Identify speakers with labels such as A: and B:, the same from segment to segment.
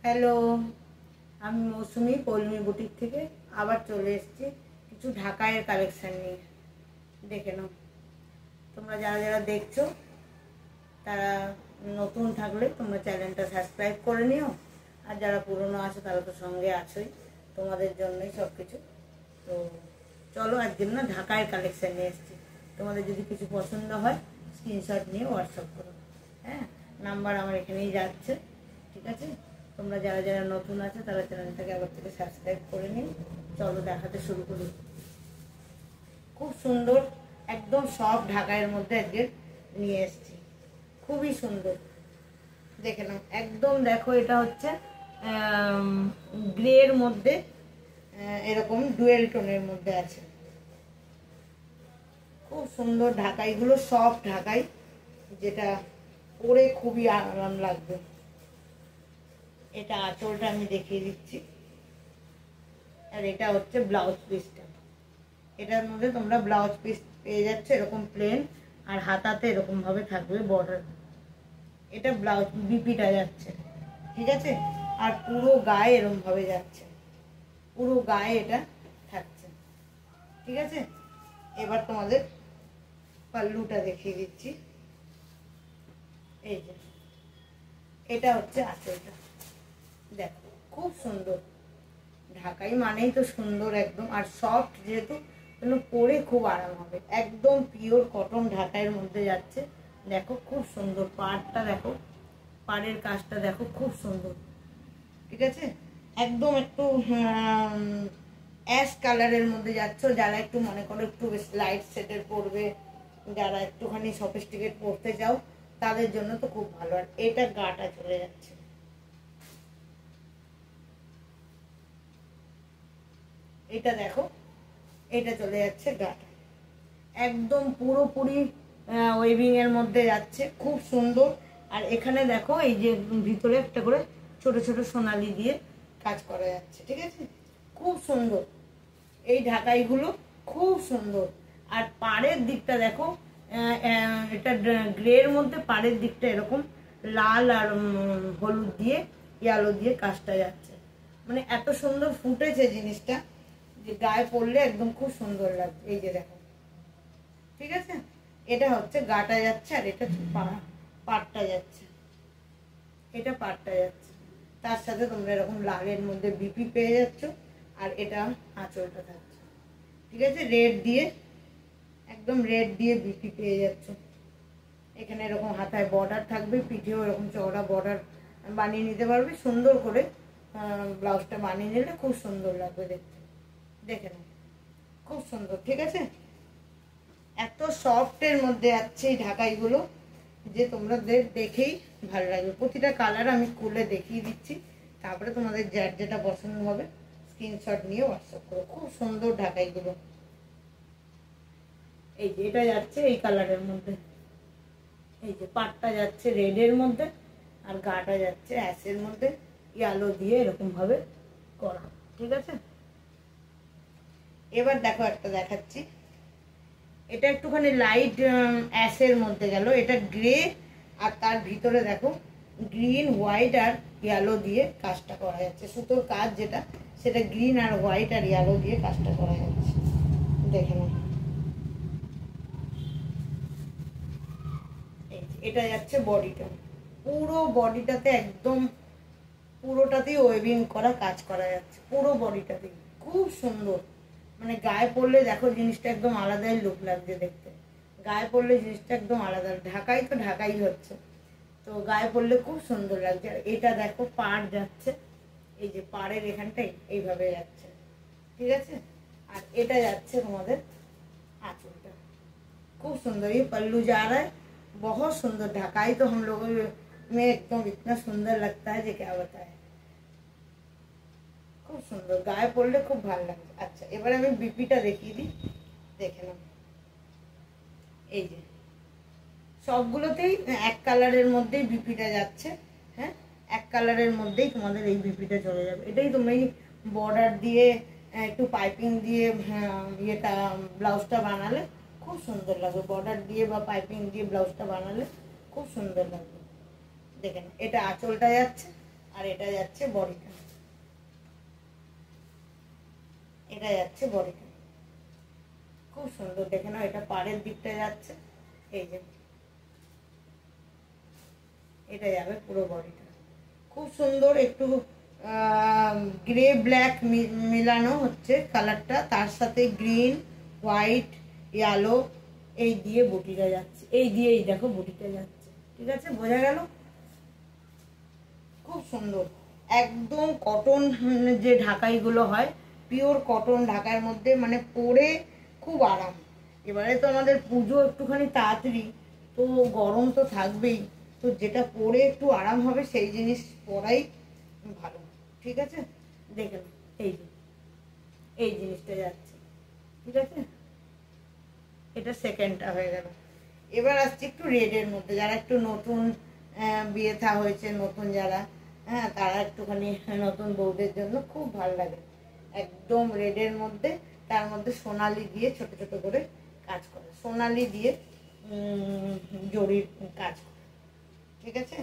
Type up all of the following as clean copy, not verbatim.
A: Hello, আমি মৌসুমি পল্লমী boutique থেকে আবার চলে এসেছি কিছু ঢাকাইয়ের কালেকশান নিয়ে। দেখে নাও, তোমরা যারা যারা দেখছো তারা নতুন থাকলে তোমরা চ্যানেলটা সাবস্ক্রাইব করে নিও, আর যারা পুরনো আছো তারা তো সঙ্গে আছোই, তোমাদের জন্যই সব কিছু। তো চলো, একদিন না ঢাকাইয়ের কালেকশান নিয়ে এসেছি। তোমাদের যদি কিছু পছন্দ হয় স্ক্রিনশট নিয়ে হোয়াটসঅ্যাপ করো। হ্যাঁ, নাম্বার আমার এখানেই যাচ্ছে, ঠিক আছে? তোমরা যারা যারা নতুন আছে তারা চ্যানেলটাকে আবার থেকে সাবস্ক্রাইব করে নিন। চলো দেখাতে শুরু করি। খুব সুন্দর, একদম সব ঢাকাইয়ের মধ্যে আজকে নিয়ে এসেছি, খুবই সুন্দর। দেখে নাও, একদম দেখো, এটা হচ্ছে গ্রের মধ্যে এরকম ডুয়েল টোনের মধ্যে আছে। খুব সুন্দর ঢাকাইগুলো, সব ঢাকাই, যেটা পরে খুবই আরাম লাগবে। এটা আঁচলটা আমি দেখিয়ে দিচ্ছি, আর এটা হচ্ছে ব্লাউজ পিসটা। এটার মধ্যে তোমরা ব্লাউজ পিস পেয়ে যাচ্ছে এরকম প্লেন, আর হাতাতে এরকম ভাবে থাকবে বর্ডার। এটা ব্লাউজ বিপিটা যাচ্ছে, ঠিক আছে? আর পুরো গায়ে এরকম ভাবে যাচ্ছে, পুরো গায়ে এটা থাকছে, ঠিক আছে? এবার তোমাদের পাল্লুটা দেখিয়ে দিচ্ছি। এই যে এটা হচ্ছে আঁচলটা, দেখো খুব সুন্দর। ঢাকাই মানেই তো সুন্দর একদম, আর সফট যেহেতু পরে খুব আরাম হবে। একদম পিওর কটন ঢাকাইয়ের মধ্যে যাচ্ছে। দেখো খুব সুন্দর, পাড়টা দেখো, পাড়ের কাজটা দেখো, খুব সুন্দর, ঠিক আছে? একদম একটু অ্যাশ কালারের মধ্যে যাচ্ছ, যারা একটু মনে করো একটু বেশ লাইট শেডের পরবে, যারা একটুখানি সফিস্টিকেট পরতে চাও তাদের জন্য তো খুব ভালো। আর এটা গাটা চলে যাচ্ছে, এটা দেখো, এটা চলে যাচ্ছে গাটা, একদম পুরোপুরি ওয়েভিং এর মধ্যে যাচ্ছে, খুব সুন্দর। আর এখানে দেখো, এই যে ভিতরে একটা করে ছোট ছোট সোনালি দিয়ে কাজ করা যাচ্ছে, ঠিক আছে? খুব সুন্দর এই ঢাকাইগুলো, খুব সুন্দর। আর পাড়ের দিকটা দেখো, এটা গ্রের মধ্যে পাড়ের দিকটা এরকম লাল আর হলুদ দিয়ে, ইয়ালো দিয়ে কাজটা যাচ্ছে। মানে এত সুন্দর ফুটেছে জিনিসটা যে গায়ে পরলে একদম খুব সুন্দর লাগবে। এই যে দেখো, ঠিক আছে? এটা হচ্ছে গাটা যাচ্ছে, আর এটা পাটটা যাচ্ছে, এটা পাটটা যাচ্ছে। তার সাথে তোমরা এরকম লালের মধ্যে বিপি পেয়ে যাচ্ছ, আর এটা আঁচলটা থাকছে, ঠিক আছে? রেড দিয়ে, একদম রেড দিয়ে বিপি পেয়ে যাচ্ছ। এখানে এরকম হাতায় বর্ডার থাকবে, পিঠেও এরকম চওড়া বর্ডার বানিয়ে নিতে পারবে সুন্দর করে। ব্লাউজটা বানিয়ে নিলে খুব সুন্দর লাগবে দেখতে। দেখে নাও, খুব সুন্দর, ঠিক আছে? এত সফটের মধ্যে আছে এই ঢাকাইগুলো যে তোমাদের দেখেই ভালো লাগবে। প্রতিটা কালার আমি খুলে দেখিয়ে দিচ্ছি, তারপরে তোমাদের যার যেটা পছন্দ হবে স্ক্রিনশট নিয়ে হোয়াটসঅ্যাপ করো। খুব সুন্দর ঢাকাইগুলো। এই যে এটা যাচ্ছে এই কালারের মধ্যে, এই যে পাটটা যাচ্ছে রেডের মধ্যে, আর গাটা যাচ্ছে অ্যাশের মধ্যে ইয়ালো দিয়ে এরকম ভাবে করা, ঠিক আছে? এবার দেখো একটা দেখাচ্ছি, এটা একটুখানি লাইট অ্যাশের মধ্যে গেল, এটা গ্রে, আর তার ভিতরে দেখো গ্রিন, হোয়াইট আর ইয়েলো দিয়ে কাজটা করা যাচ্ছে। সুতোর কাজ যেটা, সেটা গ্রিন আর হোয়াইট আর ইয়েলো দিয়ে কাজটা করা যাচ্ছে। দেখে নাও, এটা যাচ্ছে বডিটা, পুরো বডিটাতে একদম পুরোটাতেই ওয়েভিং করা কাজ করা যাচ্ছে, পুরো বডিটাতেই খুব সুন্দর। মানে গায়ে পরলে দেখো জিনিসটা একদম আলাদাই লুক লাগছে দেখতে। গায়ে পরলে জিনিসটা একদম আলাদা, ঢাকাই তো ঢাকাই হচ্ছে, তো গায়ে পরলে খুব সুন্দর লাগছে। আর এটা দেখো পাড় যাচ্ছে, এই যে পাড়ের এখানটাই এইভাবে যাচ্ছে, ঠিক আছে? আর এটা যাচ্ছে তোমাদের आंचलটা, खूब सुंदर। ये पल्लू जा रहा है, बहुत सुंदर। ढकाई तो हम लोगों में एकदम इतना सुंदर लगता है जो क्या बताए, खूब सुंदर। गाয়ে পরলে খুব ভালো লাগে। আচ্ছা, এবারে আমি বিপিটা দেখিয়ে দিই, দেখে নাও। এই যে সবগুলোতেই এক কালারের মধ্যেই বিপিটা যাচ্ছে। হ্যাঁ, এক কালারের মধ্যেই তোমাদের এই বিপিটা চলে যাবে। এটাই তোমরা বর্ডার দিয়ে একটু পাইপিং দিয়ে ইয়েটা ব্লাউজটা বানালে খুব সুন্দর লাগবে। বর্ডার দিয়ে বা পাইপিং দিয়ে ব্লাউজটা বানালে খুব সুন্দর লাগবে। দেখেন, এটা আঁচলটা যাচ্ছে, আর এটা যাচ্ছে বডিটা, এটা যাচ্ছে বডিটা। খুব সুন্দর দেখে নাও, এটা পাড়ের দিকটা যাচ্ছে, এই যে এটা যাবে পুরো বডিটা। খুব সুন্দর, একটু গ্রে ব্ল্যাক মিলানো হচ্ছে কালারটা, তার সাথে গ্রিন, হোয়াইট, ইয়েলো এই দিয়ে বুটিটা যাচ্ছে, এই দিয়ে এই দেখো বুটিটা যাচ্ছে। ঠিক আছে, বোঝা গেল? খুব সুন্দর, একদম কটন যে ঢাকাইগুলো হয়, পিওর কটন ঢাকার মধ্যে, মানে পরে খুব আরাম। এবারে তো আমাদের পুজো একটুখানি তাড়াতাড়ি, তো গরম তো থাকবেই, তো যেটা পরে একটু আরাম হবে সেই জিনিস পরাই ভালো। ঠিক আছে, দেখেন এই যে এই জিনিসটা যাচ্ছে। ঠিক আছে, এটা সেকেন্ডটা হয়ে গেল। এবার আসছে একটু রেডের মধ্যে, যারা একটু নতুন বিয়ে থা হয়েছে, নতুন যারা, হ্যাঁ তারা একটুখানি নতুন বউদের জন্য খুব ভালো লাগে। একদম রেডের মধ্যে, তার মধ্যে সোনালি দিয়ে ছোট ছোট করে কাজ করে, সোনালি দিয়ে জরির কাজ করে। ঠিক আছে,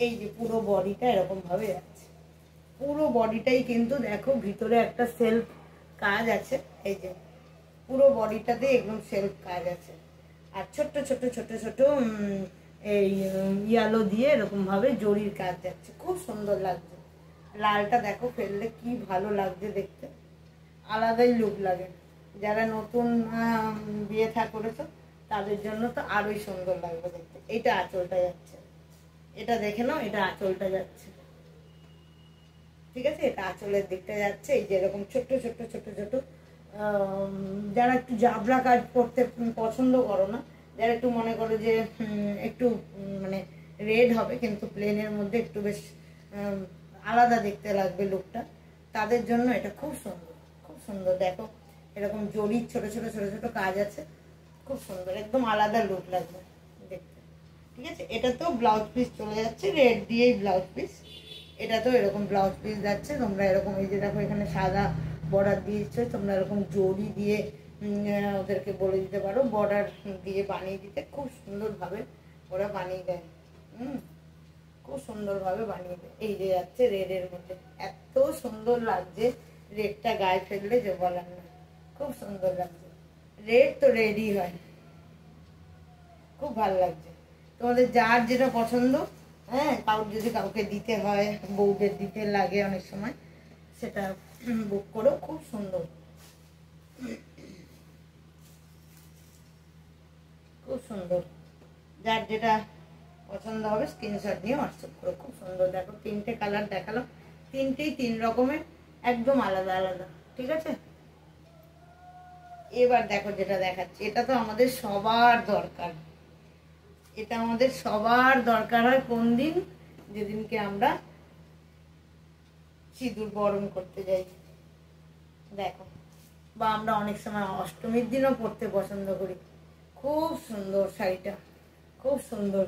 A: এই যে পুরো বডিটা এরকম ভাবে যাচ্ছে, পুরো বডিটাই কিন্তু দেখো ভিতরে একটা সেলফ কাজ আছে, এই যে পুরো বডিটাতে একদম সেলফ কাজ আছে। আর ছোট্ট ছোট্ট ছোট ছোট এই ইয়ালো দিয়ে এরকম ভাবে জরির কাজ যাচ্ছে, খুব সুন্দর লাগছে। লালটা দেখো ফেললে কি ভালো লাগছে দেখতে, আলাদাই লুক লাগে। যারা নতুন বিয়ে থা করেছো তাদের জন্য তো আরোই সুন্দর লাগবে দেখতে। এইটা আঁচলটা যাচ্ছে, এটা দেখে নাও, এটা আঁচলটা যাচ্ছে। ঠিক আছে, এটা আঁচলের দিকটা যাচ্ছে, এই যে এরকম ছোট্ট ছোট্ট ছোট্ট ছোট, যারা একটু জাবরা কাজ করতে পছন্দ করো না, যারা একটু মনে করো যে একটু মানে রেড হবে কিন্তু প্লেনের মধ্যে একটু বেশ আলাদা দেখতে লাগবে লুকটা, তাদের জন্য এটা খুব সুন্দর, খুব সুন্দর। দেখো এরকম জরির ছোট ছোট ছোট ছোট কাজ আছে, খুব সুন্দর, একদম আলাদা লুক লাগবে দেখতে। ঠিক আছে, এটা তো ব্লাউজ পিস চলে যাচ্ছে, রেড দিয়েই ব্লাউজ পিস, এটা তো এরকম ব্লাউজ পিস যাচ্ছে। তোমরা এরকম এই যে দেখো এখানে সাদা বর্ডার দিয়েছো, তোমরা এরকম জরি দিয়ে ওদেরকে বলে দিতে পারো বর্ডার দিয়ে বানিয়ে দিতে, খুব সুন্দরভাবে ওরা বানিয়ে দেয়। খুব সুন্দরভাবে বানিয়ে দেয়। এই যে যাচ্ছে রেডের মধ্যে, এত সুন্দর লাগছে রেডটা গায়ে ফেললে যে বলার না, খুব সুন্দর লাগছে। রেড তো রেডই হয়, খুব ভালো লাগছে। তোমাদের যার যেটা পছন্দ, হ্যাঁ কাউর যদি কাউকে দিতে হয়, বউদের দিতে লাগে অনেক সময়, সেটা বুক করো, খুব সুন্দর, খুব সুন্দর। যার যেটা পছন্দ হবে স্ক্রিনশট নিয়ে হোয়াটসঅ্যাপ করো, খুব সুন্দর। দেখো তিনটে কালার দেখালাম, তিনটেই তিন রকমের, একদম আলাদা আলাদা। ঠিক আছে, এবার দেখো যেটা দেখাচ্ছি, এটা তো আমাদের সবার দরকার, এটা আমাদের সবার দরকার হয় কোন দিন, যেদিনকে আমরা সিঁদুর বরণ করতে যাই। দেখো, বা আমরা অনেক সময় অষ্টমীর দিনও পরতে পছন্দ করি। খুব সুন্দর শাড়িটা, খুব সুন্দর,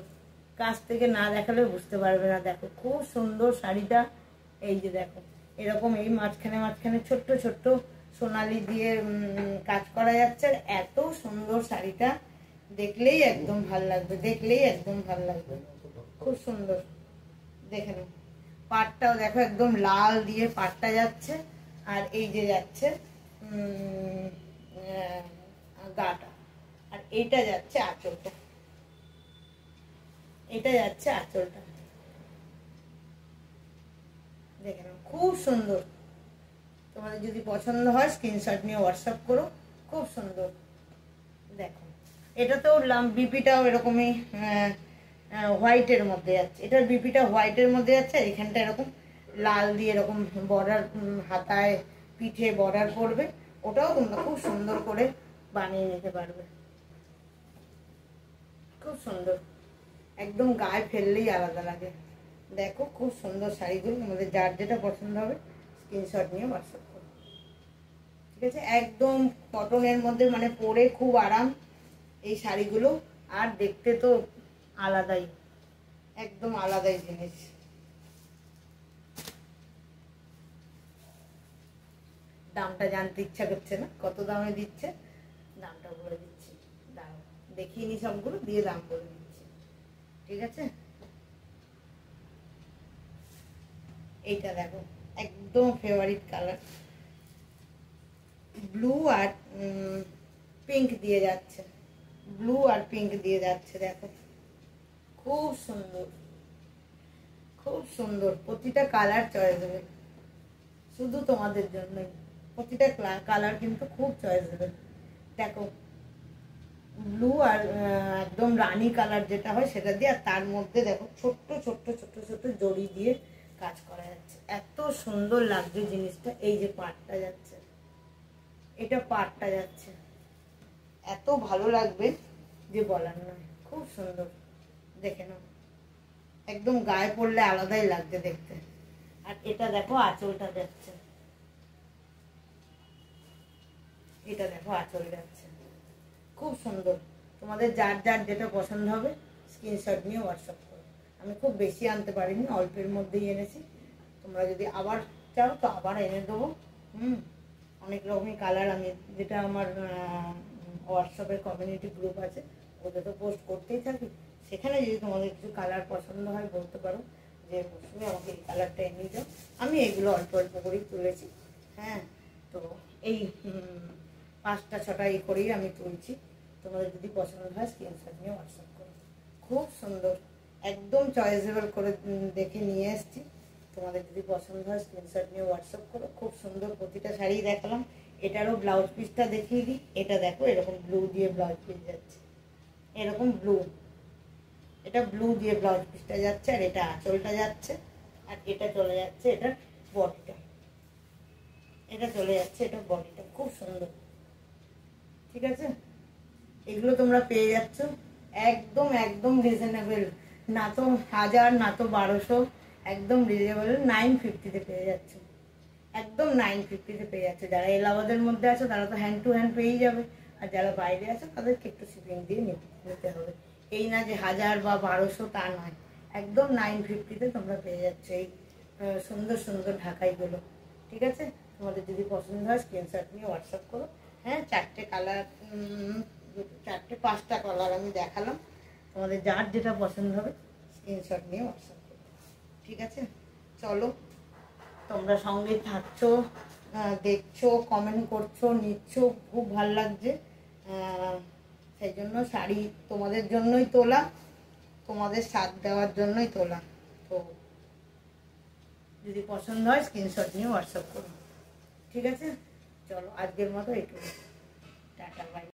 A: কাছ থেকে না দেখালে বুঝতে পারবে না। দেখো খুব সুন্দর শাড়িটা, এই যে দেখো এরকম এই মাঝখানে মাঝখানে ছোট্ট ছোট্ট সোনালি দিয়ে কাজ করা যাচ্ছে। আর এত সুন্দর শাড়িটা, দেখলেই একদম ভাল লাগবে, দেখলেই একদম ভাল লাগবে, খুব সুন্দর। দেখে নাও পাটটাও দেখো একদম লাল দিয়ে পাটটা যাচ্ছে, আর এই যে যাচ্ছে গাটা, আর এইটা যাচ্ছে আঁচলটা, এটা যাচ্ছে আঁচলটা। দেখে নাও খুব সুন্দর। তোমাদের যদি পছন্দ হয় স্ক্রিনশট নিয়ে হোয়াটসঅ্যাপ করো, খুব সুন্দর। দেখো এটা তো বিপিটাও এরকমই হোয়াইটের মধ্যে যাচ্ছে, এটার বিপিটা হোয়াইটের মধ্যে যাচ্ছে, এখানটা এরকম লাল দিয়ে এরকম বর্ডার, হাতায় পিঠে বর্ডার পড়বে, ওটাও তোমরা খুব সুন্দর করে বানিয়ে নিতে পারবে, খুব সুন্দর, একদম গায়ে ফেললেই আলাদা লাগে। দেখো খুব সুন্দর শাড়িগুলো, আমাদের যার যেটা পছন্দ হবে স্ক্রিনশট নিয়ে হোয়াটসঅ্যাপ করো। ঠিক আছে, একদম কটনের মধ্যে, মানে পরে খুব আরাম এই শাড়িগুলো, আর দেখতে তো আলাদাই, একদম আলাদাই জিনিস। দামটা জানতে ইচ্ছা করছে না, কত দামে দিচ্ছে, দামটা বলে দিচ্ছি, দাঁড়াও দেখিয়ে নি সবগুলো দিয়ে দাম বলে দিচ্ছি। ঠিক আছে, এইটা দেখো একদম ফেভারিট কালার, ব্লু আর পিঙ্ক দিয়ে যাচ্ছে, ব্লু আর পিঙ্ক দিয়ে যাচ্ছে। দেখো খুব সুন্দর, খুব সুন্দর। প্রতিটা কালার চয়েসেবল, শুধু তোমাদের জন্যই। প্রতিটা কালার কিন্তু খুব চয়েসেবল। দেখো ব্লু আর একদম রানী কালার যেটা হয় সেটা দিয়ে, আর তার মধ্যে দেখো ছোট্ট ছোট্ট ছোট্ট ছোট্ট জড়ি দিয়ে কাজ করা যাচ্ছে। এত সুন্দর লাগছে জিনিসটা। এই যে পাড়টা যাচ্ছে, এটা পাড়টা যাচ্ছে, এত ভালো লাগবে যে বলার নয়। খুব সুন্দর, দেখে নাও, একদম গায়ে পড়লে আলাদাই লাগছে দেখতে। আর এটা দেখো আঁচলটা যাচ্ছে, এটা দেখো আঁচল যাচ্ছে, খুব সুন্দর। তোমাদের যার যার যেটা পছন্দ হবে স্ক্রিনশট নিয়ে হোয়াটসঅ্যাপ করো। আমি খুব বেশি আনতে পারিনি, অল্পের মধ্যেই এনেছি। তোমরা যদি আবার চাও তো আবার এনে দেবো। অনেক রকমই কালার, আমি যেটা আমার হোয়াটসঅ্যাপের কমিউনিটি গ্রুপ আছে ওটা তো পোস্ট করতেই থাকি। সেখানে যদি তোমাদের কিছু কালার পছন্দ হয় বলতে পারো যে মৌসুমি আমাকে এই কালারটা এনে দাও। আমি এগুলো অল্প অল্প করেই তুলেছি। হ্যাঁ, তো এই 5টা 6টা এই করেই আমি তুলছি। তোমাদের যদি পছন্দ হয় স্ক্রিনশট নিয়ে হোয়াটসঅ্যাপ করো। খুব সুন্দর, একদম চয়েসেবল করে দেখে নিয়ে এসেছি। তোমাদের যদি পছন্দ হয় স্ক্রিনশট নিয়ে হোয়াটসঅ্যাপ করো। খুব সুন্দর প্রতিটা শাড়ি দেখালাম। এটারও ব্লাউজ পিসটা দেখিয়ে দিই। এটা দেখো এরকম ব্লু দিয়ে ব্লাউজ পিস যাচ্ছে, এরকম ব্লু, এটা ব্লু দিয়ে ব্লাউজ পিসটা যাচ্ছে, আর এটা আঁচলটা যাচ্ছে, আর এটা চলে যাচ্ছে এটা বডিটা, এটা চলে যাচ্ছে এটা বডিটা। খুব সুন্দর, ঠিক আছে। এগুলো তোমরা পেয়ে যাচ্ছ একদম একদম রিজনেবল, না তো 1000 না তো 1200, একদম রিজনেবল 950-তে পেয়ে যাচ্ছ, একদম 950-তে পেয়ে যাচ্ছে। যারা এলাহাবাদের মধ্যে আছো তারা তো হ্যান্ড টু হ্যান্ড পেয়েই যাবে, আর যারা বাইরে আছো তাদেরকে একটু শিপিং দিয়ে নিতে হবে। এই না যে 1000 বা 1200, তা নয়, একদম 950-তে তোমরা পেয়ে যাচ্ছ এই সুন্দর সুন্দর ঢাকাইগুলো। ঠিক আছে, তোমাদের যদি পছন্দ হয় স্ক্রিনশট নিয়ে হোয়াটসঅ্যাপ করো। হ্যাঁ, 4টে কালার, 4টে 5টা কালার আমি দেখালাম। তোমাদের যার যেটা পছন্দ হবে স্ক্রিনশট নিয়ে হোয়াটসঅ্যাপ করো। ঠিক আছে, চলো, তোমরা সঙ্গে থাকছো, দেখছো, কমেন্ট করছো, নিচ্ছ, খুব ভালো লাগছে। সেই জন্য শাড়ি তোমাদের জন্যই তোলা, তোমাদের সাথ দেওয়ার জন্যই তোলা। তো যদি পছন্দ হয় স্ক্রিনশট নিয়ে হোয়াটসঅ্যাপ করো। ঠিক আছে, চলো আজকের মতো একটু টাটা, বাই।